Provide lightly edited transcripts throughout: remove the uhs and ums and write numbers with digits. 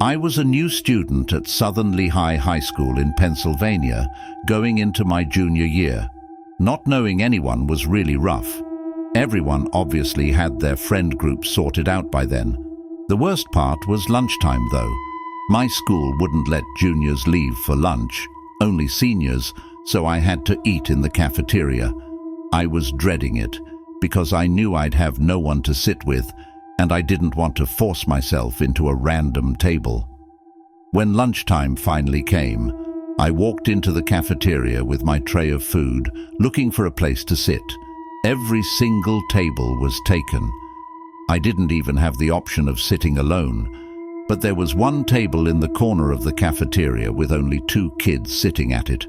I was a new student at Southern Lehigh High School in Pennsylvania, going into my junior year. Not knowing anyone was really rough. Everyone obviously had their friend group sorted out by then. The worst part was lunchtime though. My school wouldn't let juniors leave for lunch, only seniors, so I had to eat in the cafeteria. I was dreading it, because I knew I'd have no one to sit with, and I didn't want to force myself into a random table. When lunchtime finally came, I walked into the cafeteria with my tray of food, looking for a place to sit. Every single table was taken. I didn't even have the option of sitting alone, but there was one table in the corner of the cafeteria with only 2 kids sitting at it.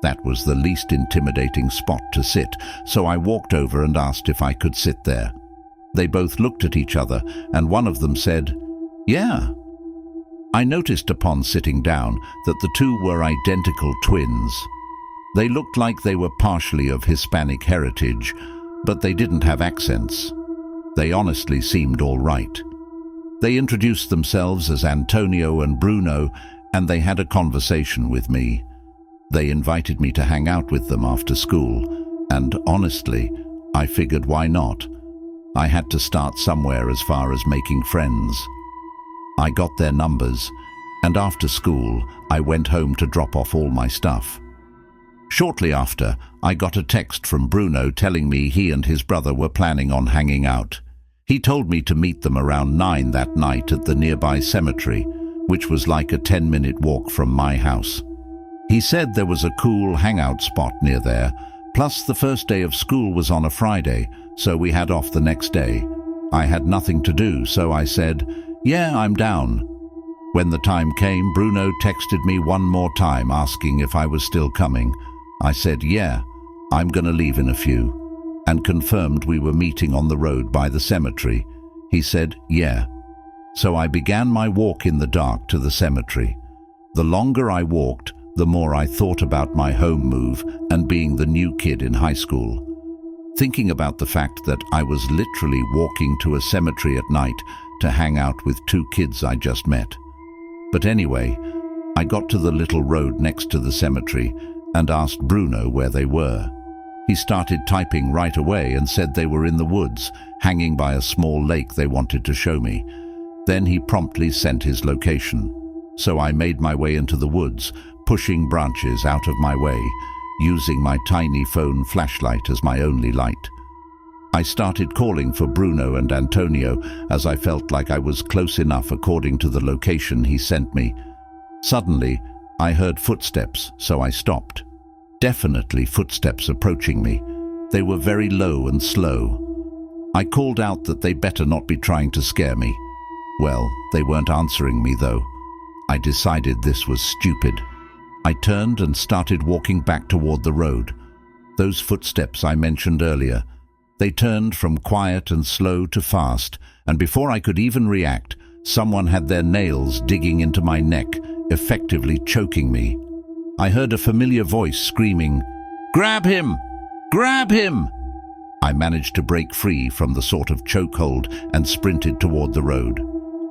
That was the least intimidating spot to sit, so I walked over and asked if I could sit there. They both looked at each other, and one of them said, "Yeah." I noticed upon sitting down that the 2 were identical twins. They looked like they were partially of Hispanic heritage, but they didn't have accents. They honestly seemed all right. They introduced themselves as Antonio and Bruno, and they had a conversation with me. They invited me to hang out with them after school, and honestly, I figured why not? I had to start somewhere as far as making friends. I got their numbers, and after school, I went home to drop off all my stuff. Shortly after, I got a text from Bruno telling me he and his brother were planning on hanging out. He told me to meet them around 9 that night at the nearby cemetery, which was like a 10-minute walk from my house. He said there was a cool hangout spot near there, plus the first day of school was on a Friday, so we had off the next day. I had nothing to do, so I said, "Yeah, I'm down." When the time came, Bruno texted me one more time asking if I was still coming. I said, "Yeah, I'm gonna leave in a few," and confirmed we were meeting on the road by the cemetery. He said, "Yeah." So I began my walk in the dark to the cemetery. The longer I walked, the more I thought about my home move and being the new kid in high school. Thinking about the fact that I was literally walking to a cemetery at night to hang out with 2 kids I just met. But anyway, I got to the little road next to the cemetery and asked Bruno where they were. He started typing right away and said they were in the woods, hanging by a small lake they wanted to show me. Then he promptly sent his location. So I made my way into the woods, pushing branches out of my way, using my tiny phone flashlight as my only light. I started calling for Bruno and Antonio as I felt like I was close enough according to the location he sent me. Suddenly, I heard footsteps, so I stopped. Definitely footsteps approaching me. They were very low and slow. I called out that they better not be trying to scare me. Well, they weren't answering me though. I decided this was stupid. I turned and started walking back toward the road. Those footsteps I mentioned earlier. They turned from quiet and slow to fast, and before I could even react, someone had their nails digging into my neck, effectively choking me. I heard a familiar voice screaming, "Grab him! Grab him!" I managed to break free from the sort of chokehold and sprinted toward the road.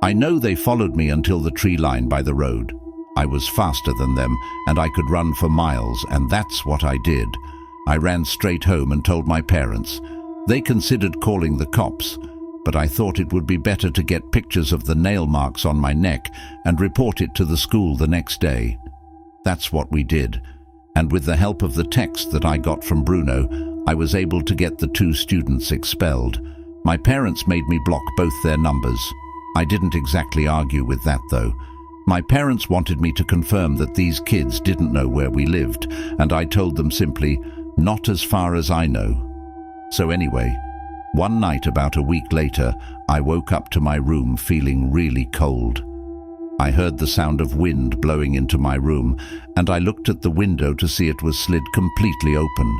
I know they followed me until the tree line by the road. I was faster than them, and I could run for miles, and that's what I did. I ran straight home and told my parents. They considered calling the cops, but I thought it would be better to get pictures of the nail marks on my neck and report it to the school the next day. That's what we did, and with the help of the text that I got from Bruno, I was able to get the 2 students expelled. My parents made me block both their numbers. I didn't exactly argue with that though. My parents wanted me to confirm that these kids didn't know where we lived, and I told them simply, "Not as far as I know." So anyway, one night about a week later, I woke up to my room feeling really cold. I heard the sound of wind blowing into my room, and I looked at the window to see it was slid completely open.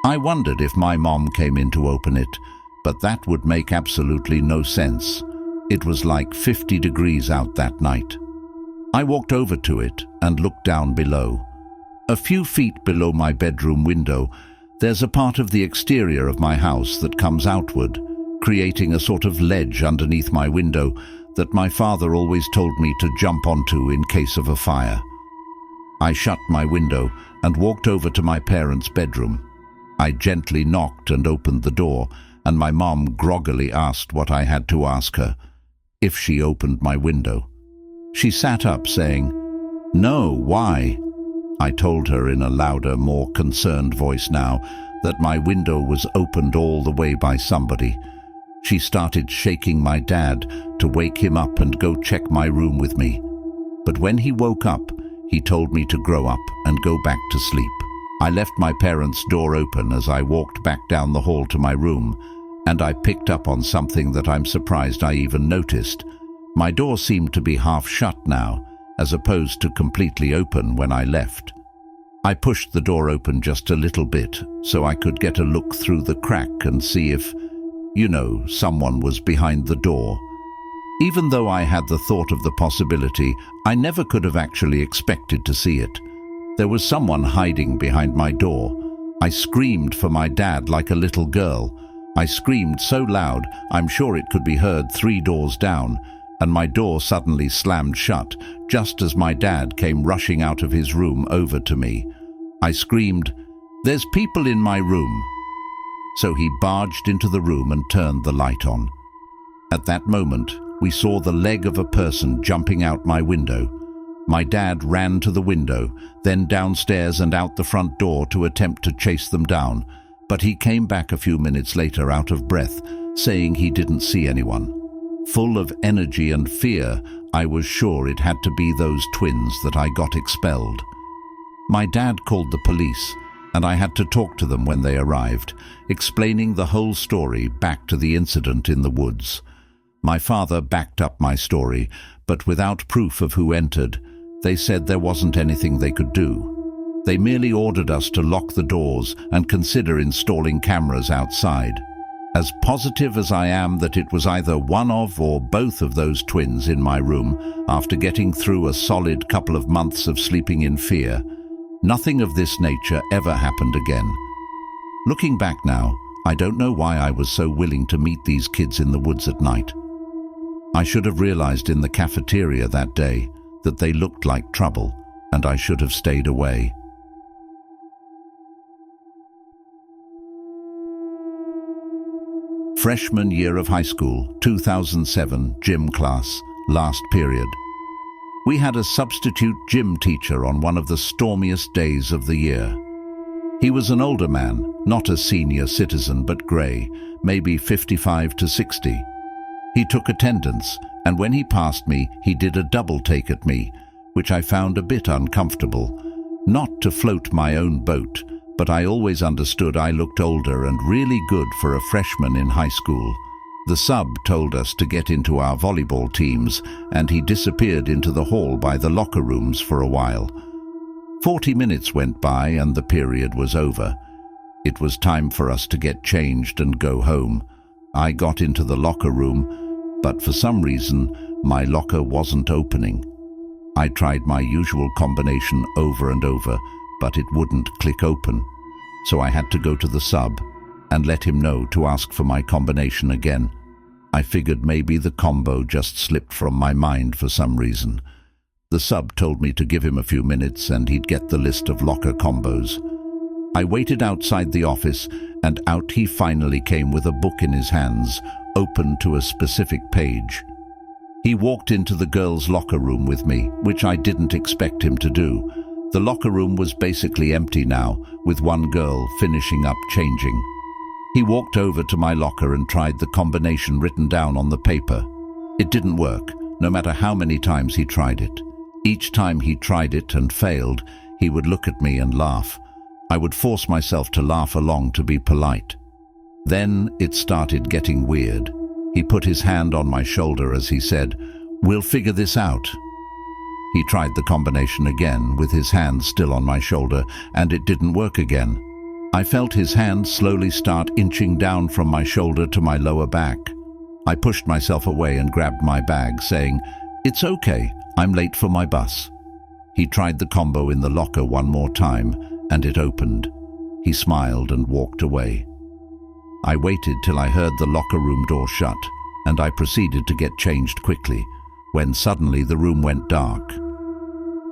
I wondered if my mom came in to open it, but that would make absolutely no sense. It was like 50 degrees out that night. I walked over to it and looked down below. A few feet below my bedroom window, there's a part of the exterior of my house that comes outward, creating a sort of ledge underneath my window that my father always told me to jump onto in case of a fire. I shut my window and walked over to my parents' bedroom. I gently knocked and opened the door, and my mom groggily asked what I had to ask her, if she opened my window. She sat up saying, "No, why?" I told her in a louder, more concerned voice now that my window was opened all the way by somebody. She started shaking my dad to wake him up and go check my room with me. But when he woke up, he told me to grow up and go back to sleep. I left my parents' door open as I walked back down the hall to my room, and I picked up on something that I'm surprised I even noticed. My door seemed to be half shut now, as opposed to completely open when I left. I pushed the door open just a little bit so I could get a look through the crack and see if, someone was behind the door. Even though I had the thought of the possibility, I never could have actually expected to see it. There was someone hiding behind my door. I screamed for my dad like a little girl. I screamed so loud, I'm sure it could be heard 3 doors down, and my door suddenly slammed shut, just as my dad came rushing out of his room over to me. I screamed, "There's people in my room." So he barged into the room and turned the light on. At that moment, we saw the leg of a person jumping out my window. My dad ran to the window, then downstairs and out the front door to attempt to chase them down, but he came back a few minutes later out of breath, saying he didn't see anyone. Full of energy and fear, I was sure it had to be those twins that I got expelled. My dad called the police, and I had to talk to them when they arrived, explaining the whole story back to the incident in the woods. My father backed up my story, but without proof of who entered. They said there wasn't anything they could do. They merely ordered us to lock the doors and consider installing cameras outside. As positive as I am that it was either one of or both of those twins in my room, after getting through a solid couple of months of sleeping in fear, nothing of this nature ever happened again. Looking back now, I don't know why I was so willing to meet these kids in the woods at night. I should have realized in the cafeteria that day that they looked like trouble, and I should have stayed away. Freshman year of high school, 2007, gym class, last period. We had a substitute gym teacher on one of the stormiest days of the year. He was an older man, not a senior citizen but grey, maybe 55 to 60. He took attendance, and when he passed me, he did a double take at me, which I found a bit uncomfortable. Not to float my own boat, but I always understood I looked older and really good for a freshman in high school. The sub told us to get into our volleyball teams, and he disappeared into the hall by the locker rooms for a while. 40 minutes went by and the period was over. It was time for us to get changed and go home. I got into the locker room, but for some reason, my locker wasn't opening. I tried my usual combination over and over, but it wouldn't click open. So I had to go to the sub and let him know to ask for my combination again. I figured maybe the combo just slipped from my mind for some reason. The sub told me to give him a few minutes and he'd get the list of locker combos. I waited outside the office, and out he finally came with a book in his hands, open to a specific page. He walked into the girls' locker room with me, which I didn't expect him to do. The locker room was basically empty now, with one girl finishing up changing. He walked over to my locker and tried the combination written down on the paper. It didn't work, no matter how many times he tried it. Each time he tried it and failed, he would look at me and laugh. I would force myself to laugh along to be polite. Then it started getting weird. He put his hand on my shoulder as he said, "We'll figure this out." He tried the combination again, with his hand still on my shoulder, and it didn't work again. I felt his hand slowly start inching down from my shoulder to my lower back. I pushed myself away and grabbed my bag, saying, "It's okay, I'm late for my bus." He tried the combo in the locker one more time, and it opened. He smiled and walked away. I waited till I heard the locker room door shut. and I proceeded to get changed quickly, when suddenly the room went dark.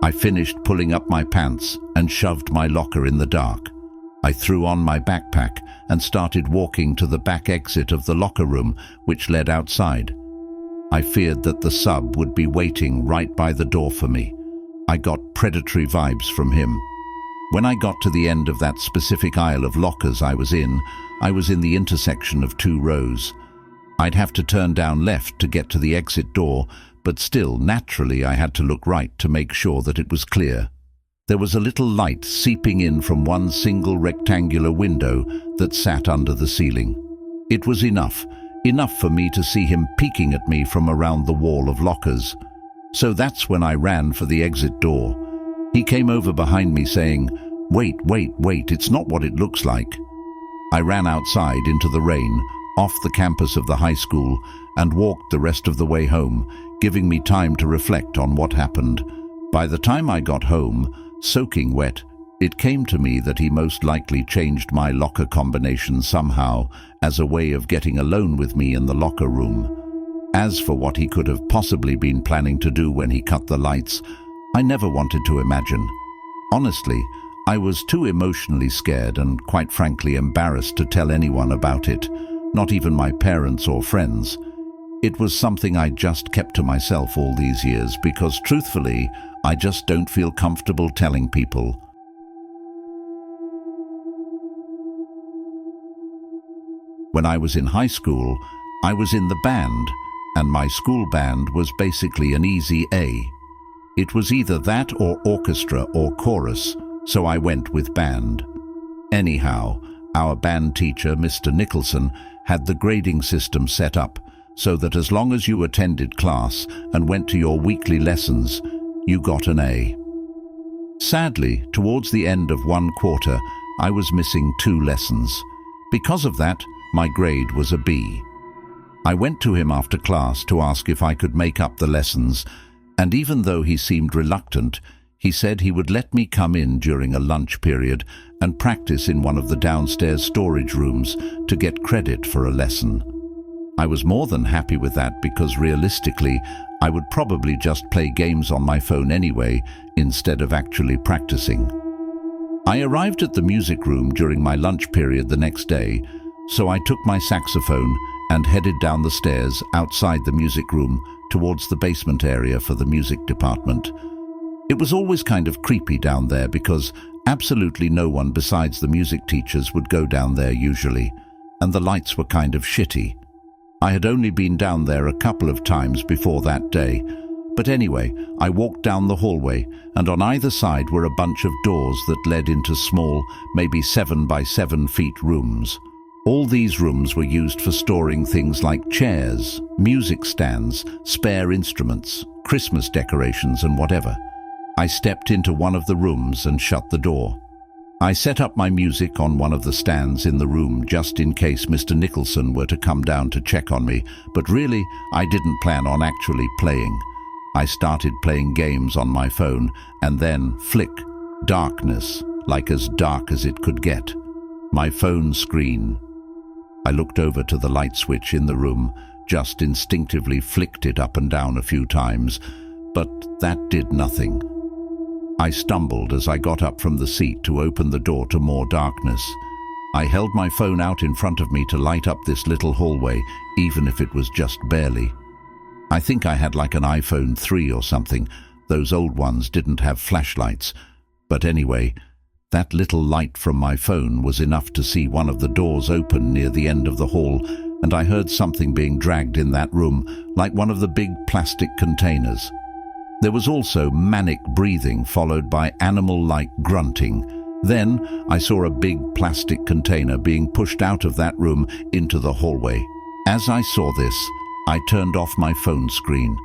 I finished pulling up my pants and shoved my locker in the dark. I threw on my backpack and started walking to the back exit of the locker room, which led outside. I feared that the sub would be waiting right by the door for me. I got predatory vibes from him. When I got to the end of that specific aisle of lockers I was in the intersection of two rows. I'd have to turn down left to get to the exit door, but still, naturally, I had to look right to make sure that it was clear. There was a little light seeping in from one single rectangular window that sat under the ceiling. It was enough for me to see him peeking at me from around the wall of lockers. So that's when I ran for the exit door. He came over behind me saying, "Wait, it's not what it looks like." I ran outside into the rain, off the campus of the high school, and walked the rest of the way home, giving me time to reflect on what happened. By the time I got home, soaking wet, it came to me that he most likely changed my locker combination somehow as a way of getting alone with me in the locker room. As for what he could have possibly been planning to do when he cut the lights, I never wanted to imagine. Honestly, I was too emotionally scared and, quite frankly, embarrassed to tell anyone about it, not even my parents or friends. It was something I just kept to myself all these years because, truthfully, I just don't feel comfortable telling people. When I was in high school, I was in the band, and my school band was basically an easy A. It was either that or orchestra or chorus, so I went with band. Anyhow, our band teacher, Mr. Nicholson, had the grading system set up so that as long as you attended class and went to your weekly lessons, you got an A. Sadly, towards the end of one quarter, I was missing 2 lessons. Because of that, my grade was a B. I went to him after class to ask if I could make up the lessons, and even though he seemed reluctant, he said he would let me come in during a lunch period and practice in one of the downstairs storage rooms to get credit for a lesson. I was more than happy with that because realistically, I would probably just play games on my phone anyway instead of actually practicing. I arrived at the music room during my lunch period the next day, so I took my saxophone and headed down the stairs outside the music room towards the basement area for the music department. It was always kind of creepy down there because absolutely no one besides the music teachers would go down there usually, and the lights were kind of shitty. I had only been down there a couple of times before that day, but anyway, I walked down the hallway, and on either side were a bunch of doors that led into small, maybe 7 by 7 feet rooms. All these rooms were used for storing things like chairs, music stands, spare instruments, Christmas decorations and whatever. I stepped into one of the rooms and shut the door. I set up my music on one of the stands in the room just in case Mr. Nicholson were to come down to check on me, but really, I didn't plan on actually playing. I started playing games on my phone, and then flick, darkness, like as dark as it could get. My phone screen. I looked over to the light switch in the room, just instinctively flicked it up and down a few times, but that did nothing. I stumbled as I got up from the seat to open the door to more darkness. I held my phone out in front of me to light up this little hallway, even if it was just barely. I think I had like an iPhone 3 or something. Those old ones didn't have flashlights. But anyway, that little light from my phone was enough to see one of the doors open near the end of the hall, and I heard something being dragged in that room, like one of the big plastic containers. There was also manic breathing followed by animal-like grunting. Then I saw a big plastic container being pushed out of that room into the hallway. As I saw this, I turned off my phone screen.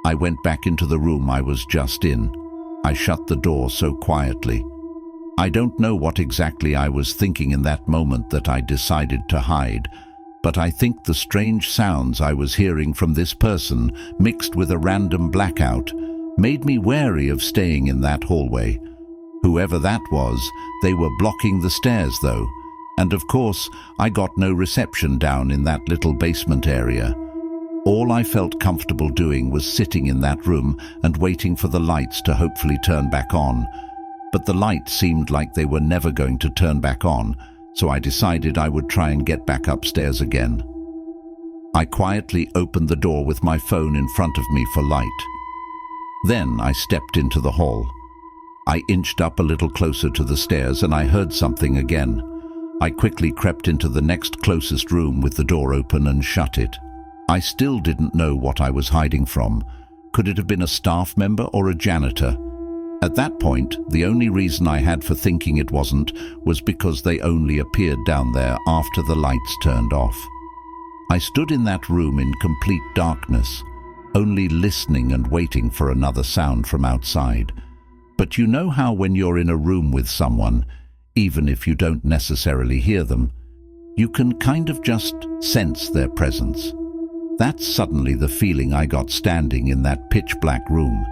I went back into the room I was just in. I shut the door so quietly. I don't know what exactly I was thinking in that moment that I decided to hide, but I think the strange sounds I was hearing from this person, mixed with a random blackout, made me wary of staying in that hallway. Whoever that was, they were blocking the stairs though, and of course I got no reception down in that little basement area. All I felt comfortable doing was sitting in that room and waiting for the lights to hopefully turn back on. But the lights seemed like they were never going to turn back on, so I decided I would try and get back upstairs again. I quietly opened the door with my phone in front of me for light. Then I stepped into the hall. I inched up a little closer to the stairs and I heard something again. I quickly crept into the next closest room with the door open and shut it. I still didn't know what I was hiding from. Could it have been a staff member or a janitor? At that point, the only reason I had for thinking it wasn't was because they only appeared down there after the lights turned off. I stood in that room in complete darkness, only listening and waiting for another sound from outside. But you know how when you're in a room with someone, even if you don't necessarily hear them, you can kind of just sense their presence. That's suddenly the feeling I got standing in that pitch-black room.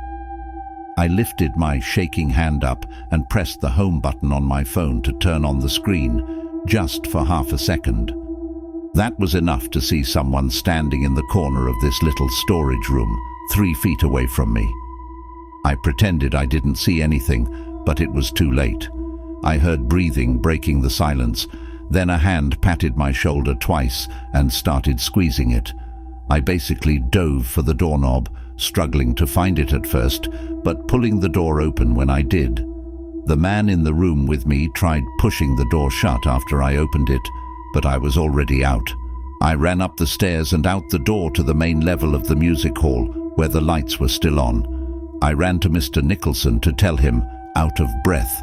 I lifted my shaking hand up and pressed the home button on my phone to turn on the screen, just for half a second. That was enough to see someone standing in the corner of this little storage room, 3 feet away from me. I pretended I didn't see anything, but it was too late. I heard breathing breaking the silence, then a hand patted my shoulder twice and started squeezing it. I basically dove for the doorknob, struggling to find it at first, but pulling the door open when I did. The man in the room with me tried pushing the door shut after I opened it, but I was already out. I ran up the stairs and out the door to the main level of the music hall, where the lights were still on. I ran to Mr. Nicholson to tell him, out of breath.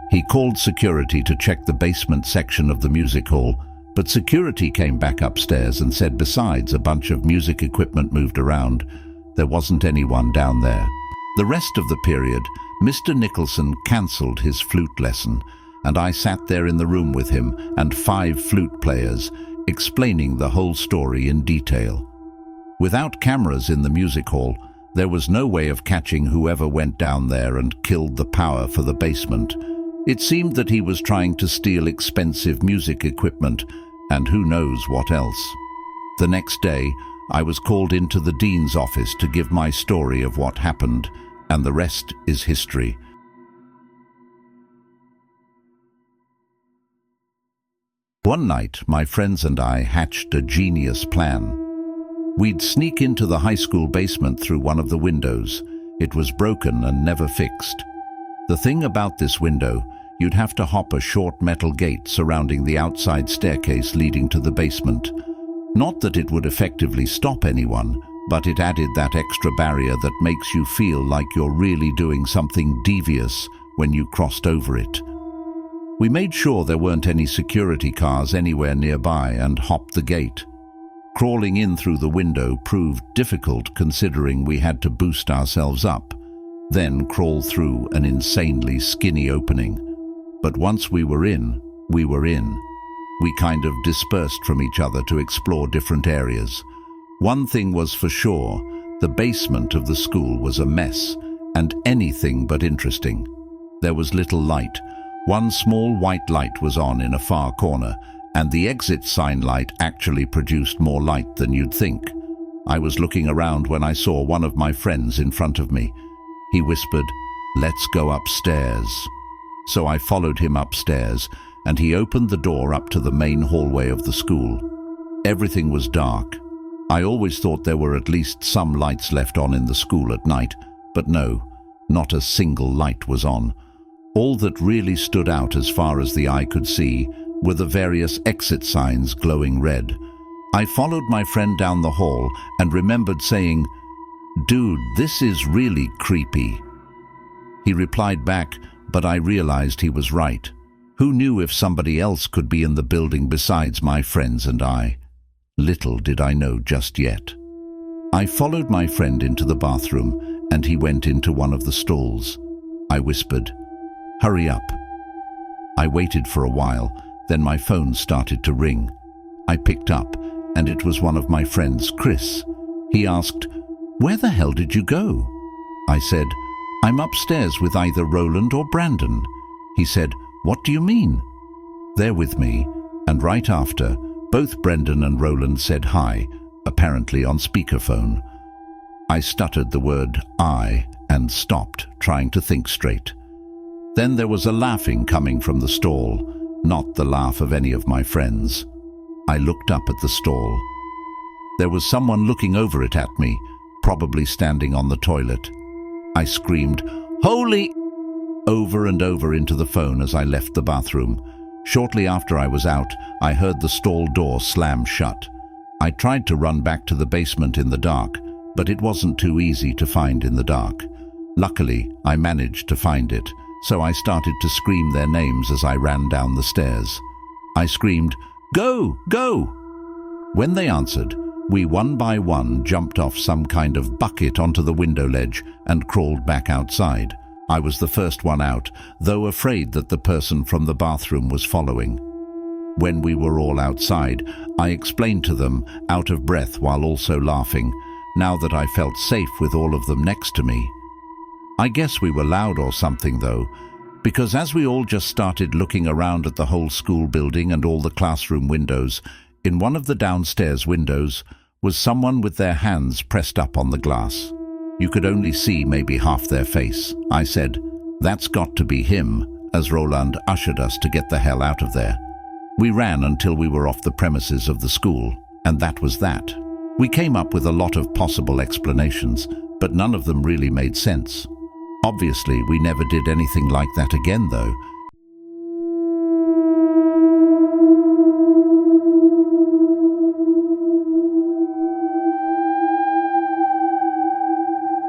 He called security to check the basement section of the music hall, but security came back upstairs and said besides a bunch of music equipment moved around, there wasn't anyone down there. The rest of the period, Mr. Nicholson cancelled his flute lesson, and I sat there in the room with him and 5 flute players, explaining the whole story in detail. Without cameras in the music hall, there was no way of catching whoever went down there and killed the power for the basement. It seemed that he was trying to steal expensive music equipment, and who knows what else. The next day, I was called into the dean's office to give my story of what happened, and the rest is history. One night, my friends and I hatched a genius plan. We'd sneak into the high school basement through one of the windows. It was broken and never fixed. The thing about this window, you'd have to hop a short metal gate surrounding the outside staircase leading to the basement. Not that it would effectively stop anyone, but it added that extra barrier that makes you feel like you're really doing something devious when you crossed over it. We made sure there weren't any security cars anywhere nearby and hopped the gate. Crawling in through the window proved difficult considering we had to boost ourselves up, then crawl through an insanely skinny opening. But once we were in, we were in. We kind of dispersed from each other to explore different areas. One thing was for sure, the basement of the school was a mess, and anything but interesting. There was little light. One small white light was on in a far corner, and the exit sign light actually produced more light than you'd think. I was looking around when I saw one of my friends in front of me. He whispered, "Let's go upstairs." So I followed him upstairs, and he opened the door up to the main hallway of the school. Everything was dark. I always thought there were at least some lights left on in the school at night, but no, not a single light was on. All that really stood out as far as the eye could see were the various exit signs glowing red. I followed my friend down the hall and remembered saying, "Dude, this is really creepy." He replied back, but I realized he was right. Who knew if somebody else could be in the building besides my friends and I? Little did I know just yet. I followed my friend into the bathroom, and he went into one of the stalls. I whispered, "Hurry up." I waited for a while, then my phone started to ring. I picked up, and it was one of my friends, Chris. He asked, "Where the hell did you go?" I said, "I'm upstairs with either Roland or Brandon." He said, "What do you mean?" They're with me, and right after, both Brendan and Roland said hi, apparently on speakerphone. I stuttered the word "I" and stopped, trying to think straight. Then there was a laughing coming from the stall, not the laugh of any of my friends. I looked up at the stall. There was someone looking over it at me, probably standing on the toilet. I screamed, "Holy!" over and over into the phone as I left the bathroom. Shortly after I was out, I heard the stall door slam shut. I tried to run back to the basement in the dark, but it wasn't too easy to find in the dark. Luckily, I managed to find it, so I started to scream their names as I ran down the stairs. I screamed, "Go! Go!" When they answered, we one by one jumped off some kind of bucket onto the window ledge and crawled back outside. I was the first one out, though afraid that the person from the bathroom was following. When we were all outside, I explained to them, out of breath while also laughing, now that I felt safe with all of them next to me. I guess we were loud or something though, because as we all just started looking around at the whole school building and all the classroom windows, in one of the downstairs windows was someone with their hands pressed up on the glass. You could only see maybe half their face. I said, "That's got to be him," as Roland ushered us to get the hell out of there. We ran until we were off the premises of the school, and that was that. We came up with a lot of possible explanations, but none of them really made sense. Obviously, we never did anything like that again though,